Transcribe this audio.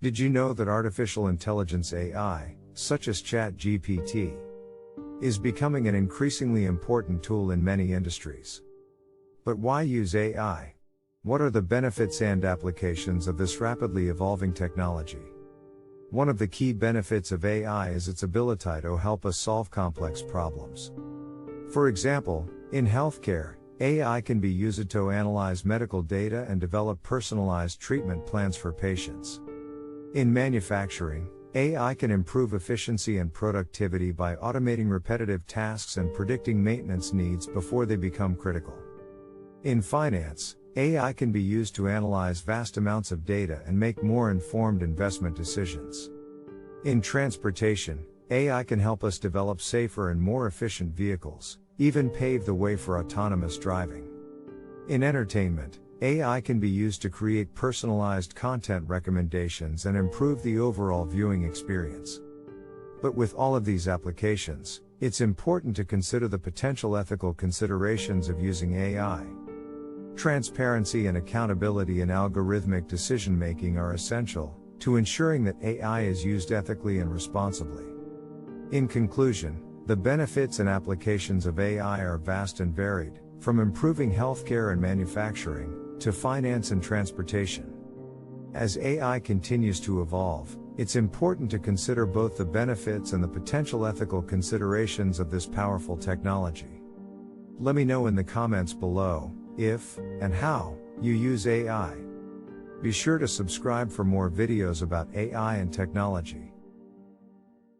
Did you know that artificial intelligence AI, such as CHAT GPT, is becoming an increasingly important tool in many industries? But why use AI? What are the benefits and applications of this rapidly evolving technology? One of the key benefits of AI is its ability to help us solve complex problems. For example, in healthcare, AI can be used to analyze medical data and develop personalized treatment plans for patients. In manufacturing, AI can improve efficiency and productivity by automating repetitive tasks and predicting maintenance needs before they become critical. In finance, AI can be used to analyze vast amounts of data and make more informed investment decisions. In transportation, AI can help us develop safer and more efficient vehicles, even pave the way for autonomous driving. In entertainment, AI can be used to create personalized content recommendations and improve the overall viewing experience. But with all of these applications, it's important to consider the potential ethical considerations of using AI. Transparency and accountability in algorithmic decision-making are essential to ensuring that AI is used ethically and responsibly. In conclusion, the benefits and applications of AI are vast and varied, from improving healthcare and manufacturing to finance and transportation. As AI continues to evolve, it's important to consider both the benefits and the potential ethical considerations of this powerful technology. Let me know in the comments below if and how you use AI. Be sure to subscribe for more videos about AI and technology.